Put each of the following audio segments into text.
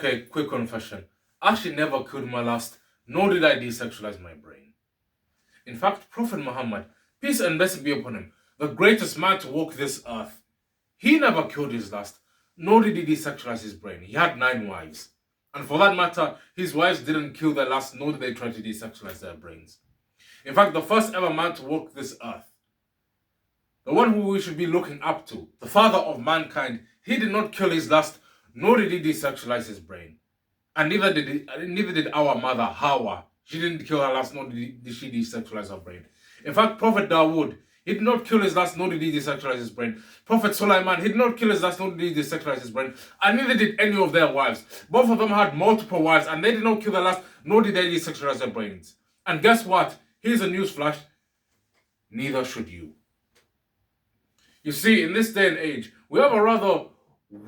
Okay, quick confession. I actually never killed my lust, nor did I desexualize my brain. In fact, Prophet Muhammad, peace and blessing be upon him, the greatest man to walk this earth, he never killed his lust, nor did he desexualize his brain. He had 9 wives. And for that matter, his wives didn't kill their lust, nor did they try to desexualize their brains. In fact, the first ever man to walk this earth, the one who we should be looking up to, the father of mankind, he did not kill his lust, nor did he desexualize his brain. And neither did our mother, Hawa. She didn't kill her lust, nor did she desexualize her brain. In fact, Prophet Dawood, he did not kill his lust, nor did he desexualize his brain. Prophet Sulaiman, he did not kill his lust, nor did he desexualize his brain. And neither did any of their wives. Both of them had multiple wives, and they did not kill their lust, nor did they desexualize their brains. And guess what? Here's a news flash. Neither should you. You see, in this day and age, we have a rather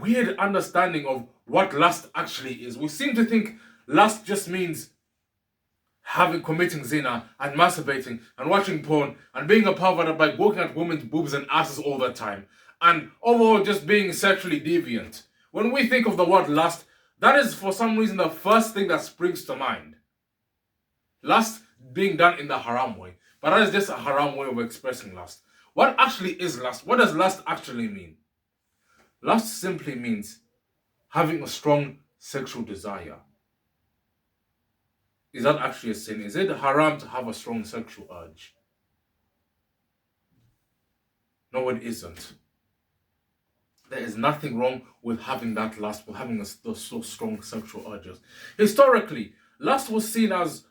weird understanding of what lust actually is. We seem to think lust just means committing zina and masturbating and watching porn and being a pervert by looking at women's boobs and asses all the time, and overall just being sexually deviant. When we think of the word lust, that is for some reason the first thing that springs to mind. Lust being done in the haram way, but that is just a haram way of expressing lust. What actually is lust? What does lust actually mean? Lust simply means having a strong sexual desire. Is that actually a sin? Is it haram to have a strong sexual urge? No, it isn't. There is nothing wrong with having that lust, with having those so strong sexual urges. Historically, lust was seen as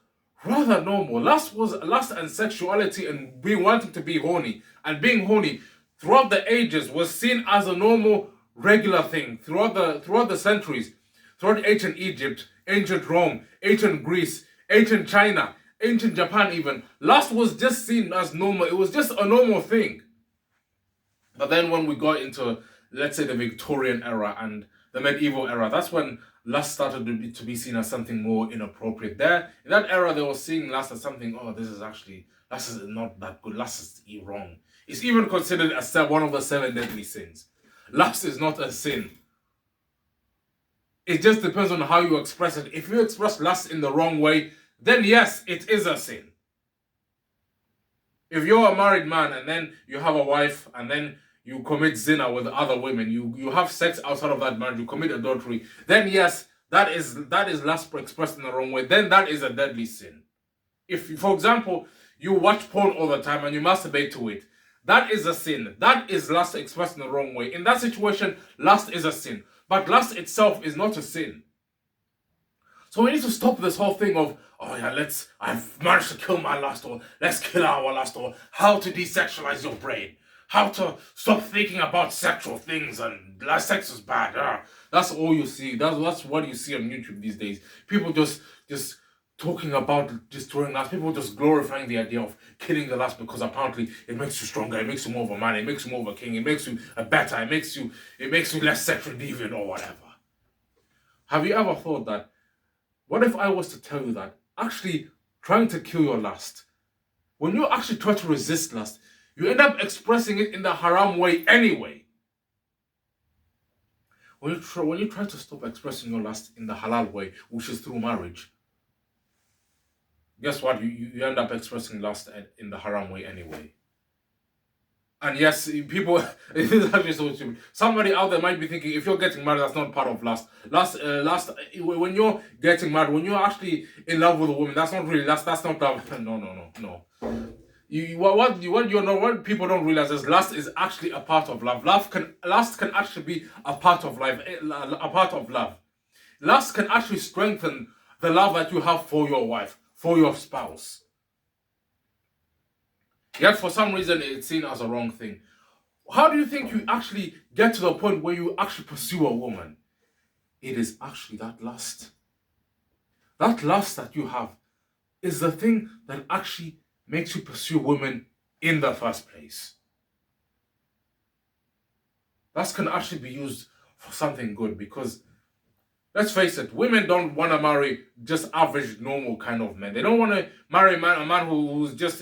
rather normal. Lust and sexuality and wanting to be horny and being horny throughout the ages was seen as a normal, regular thing throughout the centuries. Throughout ancient Egypt, ancient Rome, ancient Greece, ancient China, ancient Japan even, lust was just seen as normal. It was just a normal thing. But then when we got into, let's say, the Victorian era and the medieval era, that's when lust started to be seen as something more inappropriate. There, in that era, they were seeing lust as something, lust is not that good, lust is wrong. It's even considered as one of the 7 deadly sins. Lust is not a sin. It just depends on how you express it. If you express lust in the wrong way, then yes, it is a sin. If you're a married man and then you have a wife and then you commit zina with other women, you have sex outside of that marriage, you commit adultery, then yes, that is lust expressed in the wrong way. Then that is a deadly sin. If, for example, you watch porn all the time and you masturbate to it, that is a sin. That is lust expressed in the wrong way. In that situation, lust is a sin. But lust itself is not a sin. So we need to stop this whole thing of, I've managed to kill my lust, or let's kill our lust, or how to desexualize your brain. How to stop thinking about sexual things and sex is bad. That's all you see. That's what you see on YouTube these days. People just talking about destroying lust. People just glorifying the idea of killing the lust because apparently it makes you stronger, it makes you more of a man, it makes you more of a king, it makes you a better, it makes you less sexually deviant or whatever. Have you ever thought that, what if I was to tell you that actually trying to kill your lust, when you actually try to resist lust, you end up expressing it in the haram way anyway. When you try to stop expressing your lust in the halal way, which is through marriage, guess what? You end up expressing lust in the haram way anyway. And yes, people, it is actually so stupid. Somebody out there might be thinking, if you're getting married, that's not part of lust. Lust, when you're getting married, when you're actually in love with a woman, that's not really lust. That's not love. No. What people don't realize is lust is actually a part of love. Lust can actually be a part of life, a part of love. Lust can actually strengthen the love that you have for your wife, for your spouse. Yet for some reason it's seen as a wrong thing. How do you think you actually get to the point where you actually pursue a woman? It is actually that lust. That lust that you have is the thing that actually makes you pursue women in the first place. Lust can actually be used for something good because, let's face it, women don't want to marry just average, normal kind of men. They don't want to marry a man who just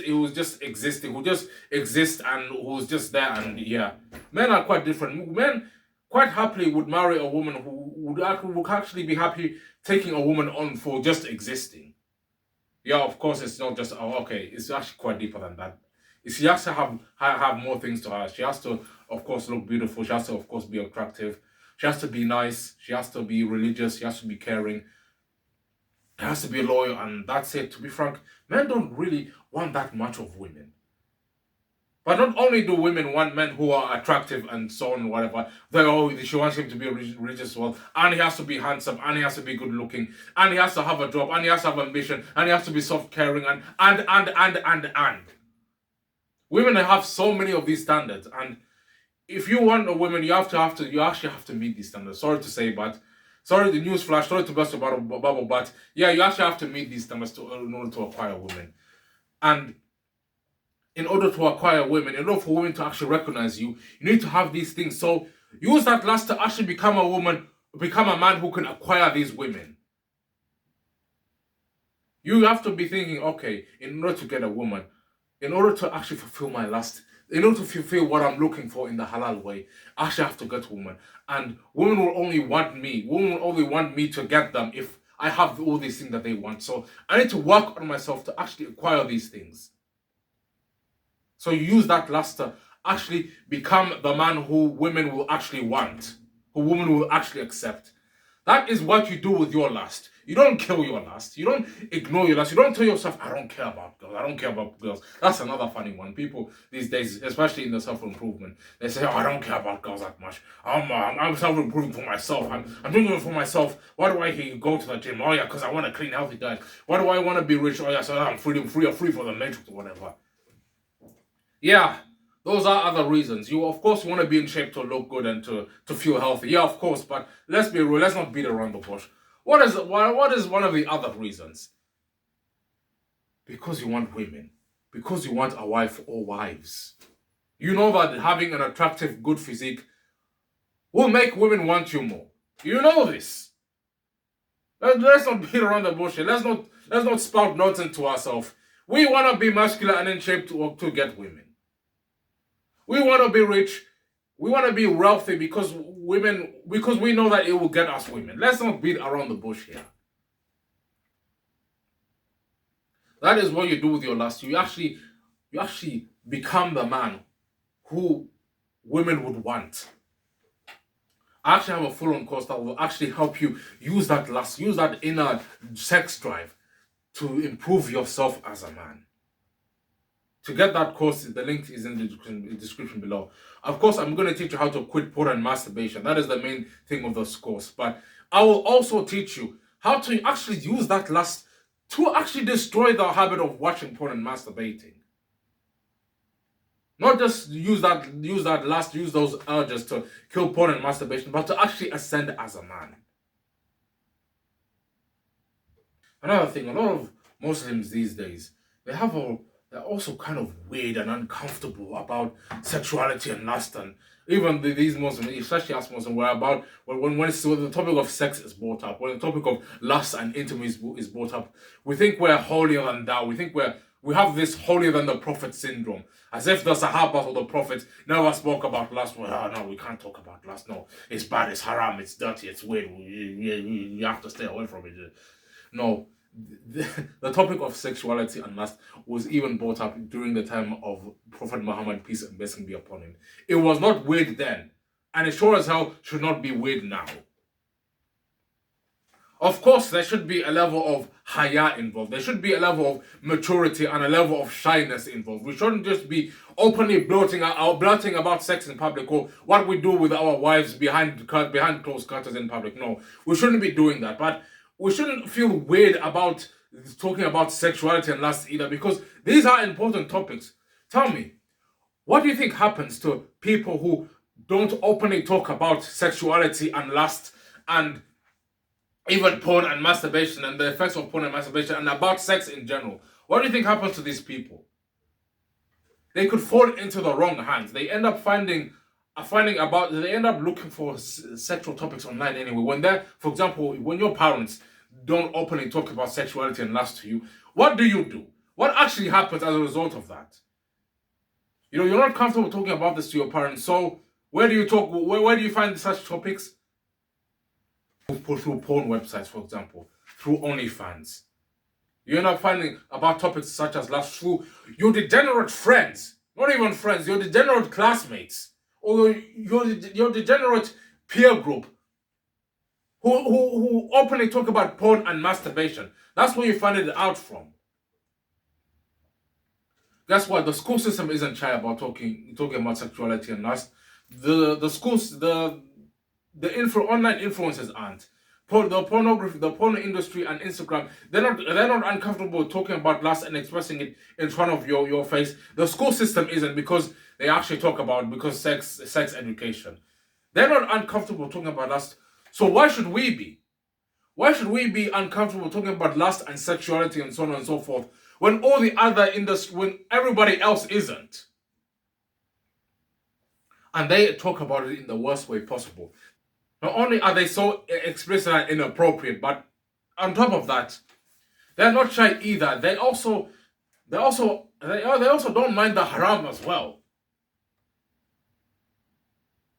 exists and who's just there. And yeah, men are quite different. Men quite happily would marry a woman who would actually be happy taking a woman on for just existing. Yeah, of course, it's not just, oh, okay, it's actually quite deeper than that. She has to have more things to her. She has to, of course, look beautiful. She has to, of course, be attractive. She has to be nice. She has to be religious. She has to be caring. She has to be loyal. And that's it. To be frank, men don't really want that much of women. But not only do women want men who are attractive and so on and whatever, she wants him to be religious as well, and he has to be handsome, and he has to be good looking, and he has to have a job, and he has to have ambition, and he has to be soft caring, and. Women have so many of these standards, and if you want a woman, you actually have to meet these standards. Sorry to say, but sorry, the news flash, sorry to burst your bubble, but yeah, you actually have to meet these standards in order to acquire women. And in order to acquire women, in order for women to actually recognize you, you need to have these things. So use that lust to actually become a man who can acquire these women. You have to be thinking, okay, in order to get a woman, in order to actually fulfill my lust, in order to fulfill what I'm looking for in the halal way, I actually have to get a woman. And women will only want me. Women will only want me to get them if I have all these things that they want. So I need to work on myself to actually acquire these things. So you use that lust to actually become the man who women will actually want, who women will actually accept. That is what you do with your lust. You don't kill your lust. You don't ignore your lust. You don't tell yourself, I don't care about girls. I don't care about girls. That's another funny one. People these days, especially in the self-improvement, they say, oh, I don't care about girls that much. I'm self-improving for myself. I'm doing it for myself. Why do I go to the gym? Oh, yeah, because I want a clean, healthy diet. Why do I want to be rich? Oh, yeah, so I'm free for the matrix or whatever. Yeah, those are other reasons. You, of course, want to be in shape to look good and to feel healthy. Yeah, of course, but let's be real. Let's not beat around the bush. What is one of the other reasons? Because you want women. Because you want a wife or wives. You know that having an attractive, good physique will make women want you more. You know this. Let's not beat around the bush. Let's not spout nonsense to ourselves. We want to be muscular and in shape to get women. We want to be rich. We want to be wealthy because we know that it will get us women. Let's not beat around the bush here. That is what you do with your lust. You actually become the man who women would want. I actually have a full-on course that will actually help you use that lust, use that inner sex drive to improve yourself as a man. To get that course, the link is in the description below. Of course, I'm going to teach you how to quit porn and masturbation. That is the main thing of this course. But I will also teach you how to actually use that lust to actually destroy the habit of watching porn and masturbating. Not just use that lust, use those urges to kill porn and masturbation, but to actually ascend as a man. Another thing, a lot of Muslims these days, they're also kind of weird and uncomfortable about sexuality and lust, and even these Muslims, especially us Muslims, when the topic of sex is brought up, when the topic of lust and intimacy is brought up, we think we're holier than thou. We think we have this holier than the Prophet syndrome, as if the Sahaba or the Prophet never spoke about lust. Well, no, we can't talk about lust. No, it's bad, it's haram, it's dirty, it's weird. You have to stay away from it. No. The topic of sexuality and lust was even brought up during the time of Prophet Muhammad, peace and blessing be upon him. It was not weird then, and it sure as hell should not be weird now. Of course, there should be a level of haya involved. There should be a level of maturity and a level of shyness involved. We shouldn't just be openly blurting about sex in public or what we do with our wives behind closed curtains in public. No, we shouldn't be doing that. But we shouldn't feel weird about talking about sexuality and lust either, because these are important topics. Tell me, what do you think happens to people who don't openly talk about sexuality and lust and even porn and masturbation and the effects of porn and masturbation and about sex in general? What do you think happens to these people? They could fall into the wrong hands. They end up they end up looking for sexual topics online anyway. For example, when your parents don't openly talk about sexuality and lust to you, what do you do? What actually happens as a result of that? You're not comfortable talking about this to your parents, so Where do you talk? Where do you find such topics? Through porn websites, for example, through OnlyFans. You end up finding about topics such as lust through your degenerate friends, not even friends, your degenerate classmates, or your degenerate peer group who openly talk about porn and masturbation. That's where you find it out from. Guess what? The school system isn't shy about talking about sexuality and lust. The schools, the online influencers aren't. The pornography, the porn industry, and Instagram, they're not uncomfortable talking about lust and expressing it in front of your face. The school system isn't, because they actually talk about sex education. They're not uncomfortable talking about lust. So why should we be? Why should we be uncomfortable talking about lust and sexuality and so on and so forth when all the other industry, when everybody else isn't? And they talk about it in the worst way possible. Not only are they so explicit and inappropriate, but on top of that, they're not shy either. They also don't mind the haram as well.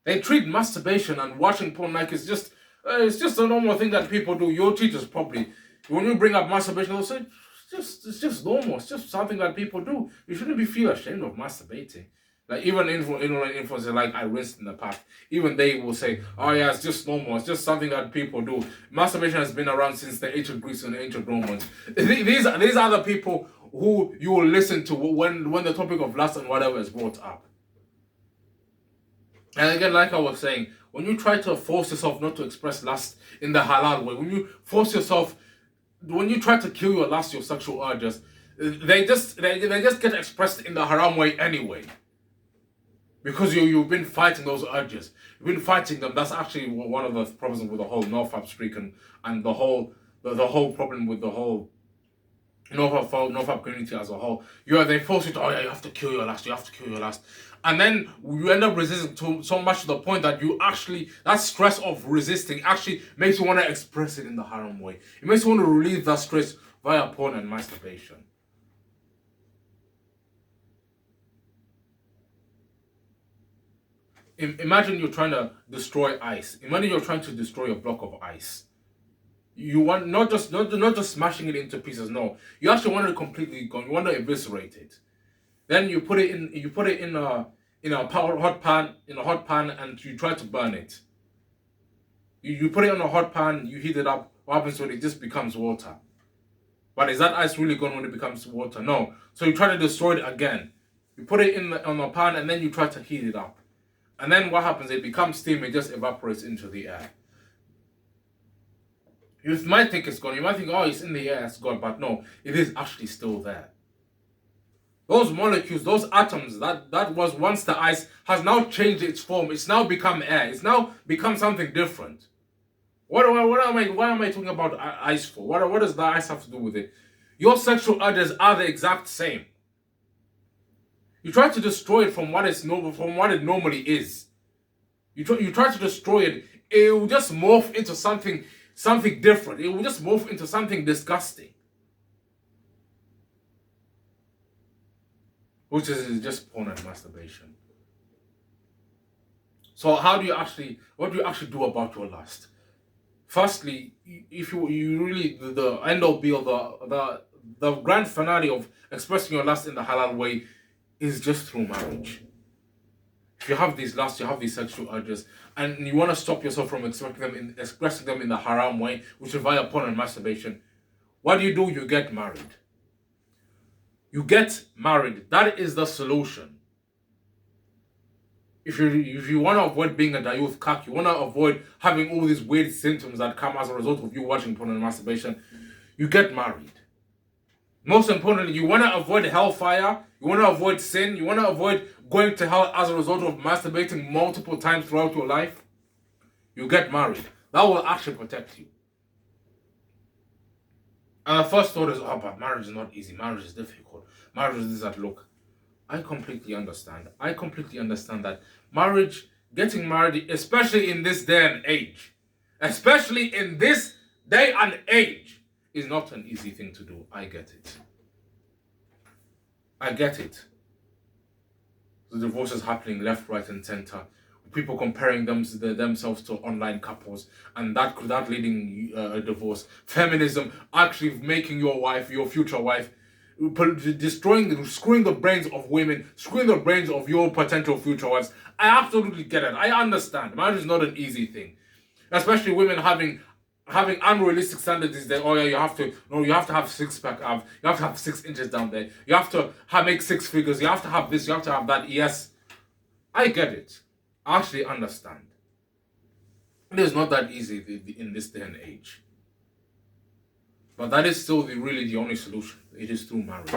They treat masturbation and watching porn like it's just a normal thing that people do. Your teachers probably, when you bring up masturbation, they'll say it's just normal. It's just something that people do. You shouldn't feel ashamed of masturbating. Like even influencers like I rinsed in the past, even they will say, "Oh yeah, it's just normal. It's just something that people do." Masturbation has been around since the ancient Greece and ancient Romans. These are the people who you will listen to when the topic of lust and whatever is brought up. And again, like I was saying, when you try to force yourself not to express lust in the halal way, when you try to kill your lust, your sexual urges, they just get expressed in the haram way anyway. Because you've been fighting those urges. You've been fighting them. That's actually one of the problems with the whole NoFap streak and the whole problem with the whole NoFap community as a whole. They force you to, oh yeah, you have to kill your lust, and then you end up resisting so much to the point that that stress of resisting actually makes you want to express it in the haram way. It makes you want to relieve that stress via porn and masturbation. Imagine you're trying to destroy ice. Imagine you're trying to destroy a block of ice. You want not just smashing it into pieces. No, you actually want it completely gone. You want to eviscerate it. Then you put it in a hot pan, and you try to burn it. You put it on a hot pan, you heat it up. What happens when it just becomes water? But is that ice really gone when it becomes water? No. So you try to destroy it again. You put it on a pan, and then you try to heat it up. And then what happens? It becomes steam. It just evaporates into the air. You might think it's gone. You might think, oh, it's in the air, it's gone. But no, it is actually still there. Those molecules, those atoms, that was once the ice, has now changed its form. It's now become air. It's now become something different. Why am I talking about ice for? What does the ice have to do with it? Your sexual urges are the exact same. You try to destroy it from what it normally is. You try to destroy it, it will just morph into something different. It will just morph into something disgusting. Which is just porn and masturbation. So what do you actually do about your lust? Firstly, if you really, the end all be all, the grand finale of expressing your lust in the halal way is just through marriage. If you have these lusts, you have these sexual urges, and you want to stop yourself from expressing them in the haram way, which is via porn and masturbation, what do? You get married. You get married. That is the solution. If you want to avoid being a dayuth kak, you want to avoid having all these weird symptoms that come as a result of you watching porn and masturbation, you get married. Most importantly, you want to avoid hellfire, you want to avoid sin, you want to avoid going to hell as a result of masturbating multiple times throughout your life, you get married. That will actually protect you. And the first thought is, oh, but marriage is not easy, marriage is difficult, marriage is this, that. Look, I completely understand that getting married, especially in this day and age, is not an easy thing to do. I get it. The divorce is happening left, right, and center. people comparing themselves to online couples, and that leading a divorce. Feminism actually making your wife, your future wife, screwing the brains of women, screwing the brains of your potential future wives. I absolutely get it. I understand. Marriage is not an easy thing, especially women having unrealistic standards. Is that, oh yeah, you have to have six pack abs, you have to have 6 inches down there, you have to make 6 figures, you have to have this, you have to have that. Yes, I get it. I actually understand. It is not that easy in this day and age. But that is still really the only solution. It is through marriage.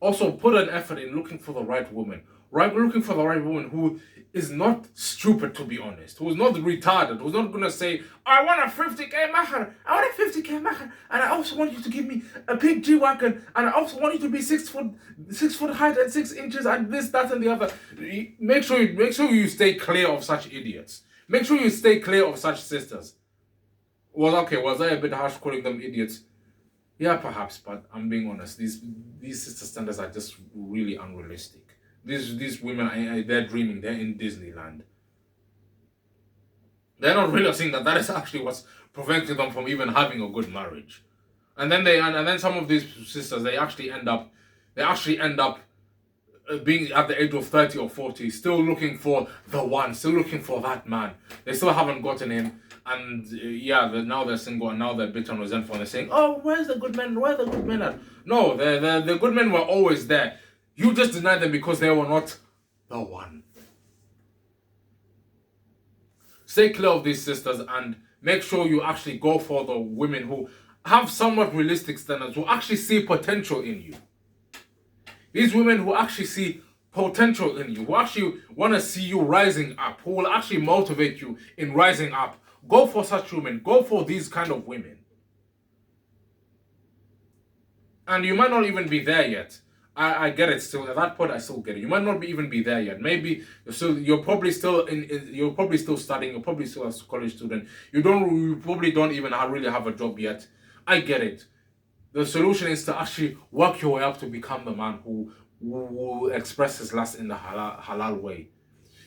Also, put an effort in looking for the right woman. Looking for the right woman who is not stupid, to be honest. Who is not retarded. Who's not going to say, I want a 50k mahar. I want a 50k mahar. And I also want you to give me a big G-Wagon. And I also want you to be 6 foot height and 6 inches and this, that, and the other. Make sure you stay clear of such idiots. Make sure you stay clear of such sisters. Was I a bit harsh calling them idiots? Yeah, perhaps, but I'm being honest. These sister standards are just really unrealistic. These women, they're dreaming. They're in Disneyland. They're not realizing that is actually what's preventing them from even having a good marriage. And then some of these sisters, they actually end up being at the age of 30 or 40, still looking for the one, still looking for that man. They still haven't gotten him. And now they're single, and now they're bitter and resentful, and they're saying, oh, where's the good men? Where are the good men at? No, the good men were always there. You just denied them because they were not the one. Stay clear of these sisters and make sure you actually go for the women who have somewhat realistic standards, who actually see potential in you. These women who actually see potential in you, who actually want to see you rising up, who will actually motivate you in rising up. Go for such women. Go for these kind of women. And you might not even be there yet. I get it still. At that point, I still get it. You might not even be there yet. Maybe you're probably still you're probably still studying. You're probably still a college student. You probably don't even really have a job yet. I get it. The solution is to actually work your way up to become the man who expresses lust in the halal way.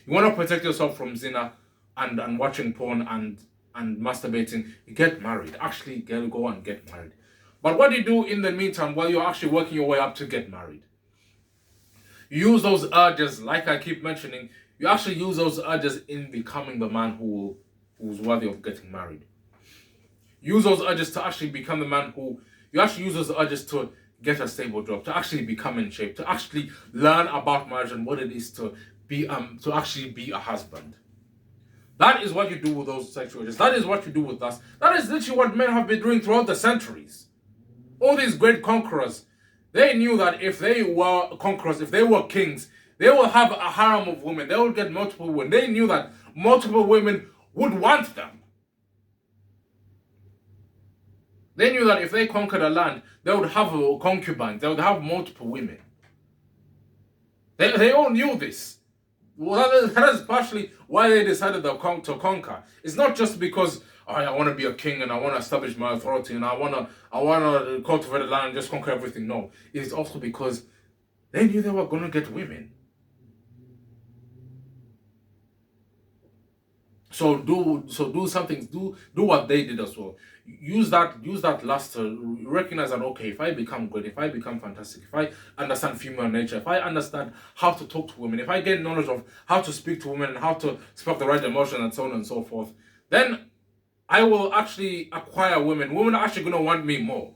You want to protect yourself from zina and watching porn and masturbating. Get married. Actually, go and get married. But what do you do in the meantime while you're actually working your way up to get married? You use those urges, like I keep mentioning. You actually use those urges in becoming the man who's worthy of getting married. Use those urges to actually become the man who... You actually use those urges to get a stable job, to actually become in shape, to actually learn about marriage and what it is to actually be a husband. That is what you do with those sexual urges. That is what you do with us. That is literally what men have been doing throughout the centuries. All these great conquerors, they knew that if they were conquerors, if they were kings, they will have a harem of women. They will get multiple women. They knew that multiple women would want them. They knew that if they conquered a land, they would have concubines. They would have multiple women. They all knew this. Well, that is partially why they decided to conquer. It's not just because I want to be a king and I want to establish my authority and I want to cultivate the land and just conquer everything. No, it's also because they knew they were going to get women. So do something. Do what they did as well. Use that lust to recognize that, okay, if I become good, if I become fantastic, if I understand female nature, if I understand how to talk to women, if I get knowledge of how to speak to women and how to spark the right emotion and so on and so forth, then I will actually acquire women. Women are actually going to want me more.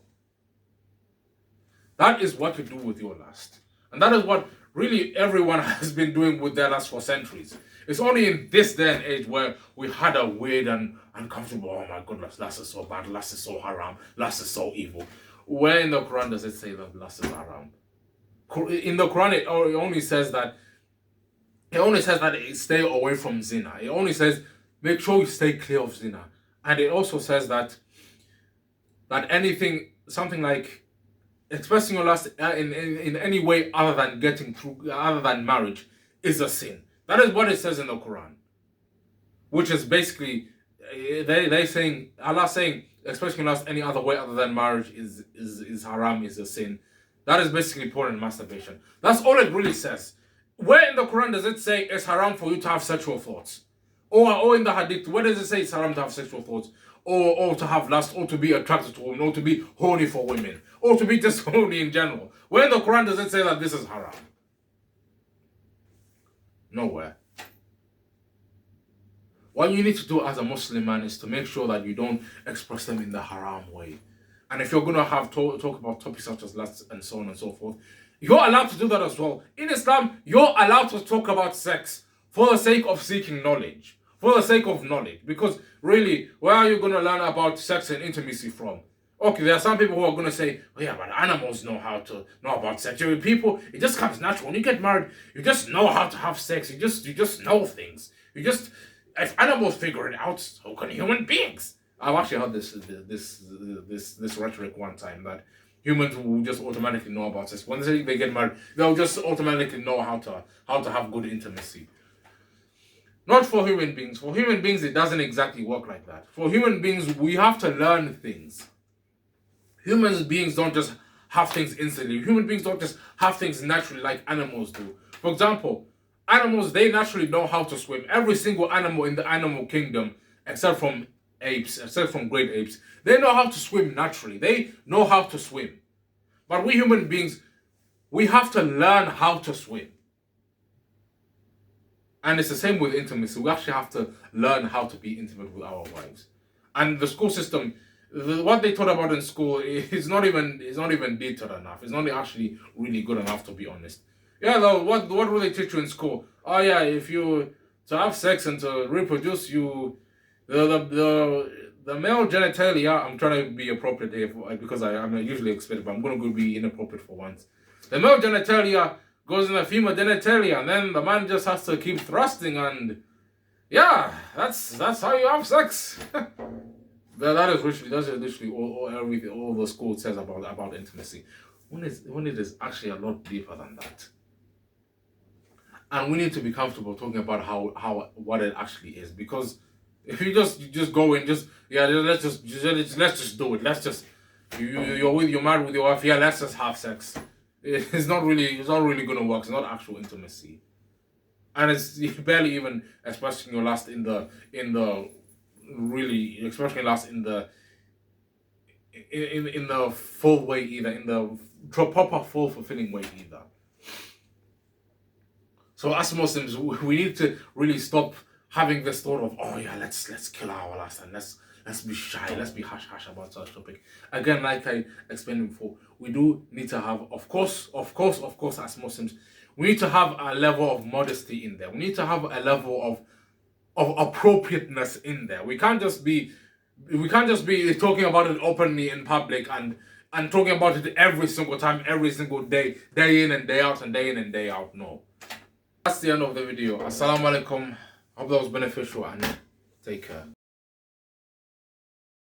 That is what you do with your lust. And that is what really everyone has been doing with their lust for centuries. It's only in this day and age where we had a weird and uncomfortable, oh my goodness, lust is so bad, lust is so haram, lust is so evil. Where in the Quran does it say that lust is haram? In the Quran, it only says that stay away from zina. It only says make sure you stay clear of zina. And it also says that anything, something like expressing your lust in any way other than marriage is a sin. That is what it says in the Quran. Which is basically, Allah saying expressing your lust any other way other than marriage is haram, is a sin. That is basically porn and masturbation. That's all it really says. Where in the Quran does it say it's haram for you to have sexual thoughts? Or in the Hadith, where does it say it's haram to have sexual thoughts? Or to have lust, or to be attracted to women, or to be horny for women, or to be just horny in general? Where in the Quran does it say that this is haram? Nowhere. What you need to do as a Muslim man is to make sure that you don't express them in the haram way. And if you're going to have talk about topics such as lust and so on and so forth, you're allowed to do that as well. In Islam, you're allowed to talk about sex for the sake of seeking knowledge. For the sake of knowledge. Because really, where are you going to learn about sex and intimacy from? Okay, there are some people who are going to say, oh yeah, but animals know how to know about sex. People, it just comes natural. When you get married, you just know how to have sex. You just know things. If animals figure it out, so can human beings. I've actually heard this rhetoric one time, that humans will just automatically know about sex. When they get married, they'll just automatically know how to have good intimacy. Not for human beings. For human beings, it doesn't exactly work like that. For human beings, we have to learn things. Human beings don't just have things instantly. Human beings don't just have things naturally like animals do. For example, animals, they naturally know how to swim. Every single animal in the animal kingdom, except from great apes, they know how to swim naturally. They know how to swim. But we human beings, we have to learn how to swim. And it's the same with intimacy. We actually have to learn how to be intimate with our wives. And the school system, what they taught about in school is not even detailed enough. It's not actually really good enough, to be honest. Yeah, though, what will they teach you in school? Oh yeah, if you to have sex and to reproduce, the male genitalia. I'm trying to be appropriate here because I'm not usually expected, but I'm going to be inappropriate for once. The male genitalia goes in the female genitalia, and then the man just has to keep thrusting, and yeah, that's how you have sex. That is literally all the school says about intimacy. When it is actually a lot deeper than that. And we need to be comfortable talking about what it actually is, because if you just go and let's just do it. Let's just you're married with your wife. Yeah, let's just have sex. It's not really gonna work. It's not actual intimacy, and it's barely even expressing your lust in the full way either, in the proper full fulfilling way either. So as Muslims, we need to really stop having this thought of, oh yeah, let's kill our lust and let's be shy, let's be hush about such topic. Again, like I explained before, we do need to have, of course, as Muslims, we need to have a level of modesty in there. We need to have a level of appropriateness in there. We can't just be talking about it openly in public and talking about it every single time, every single day in and day out and day in and day out. No. That's the end of the video. Assalamu alaikum. Hope that was beneficial, and take care.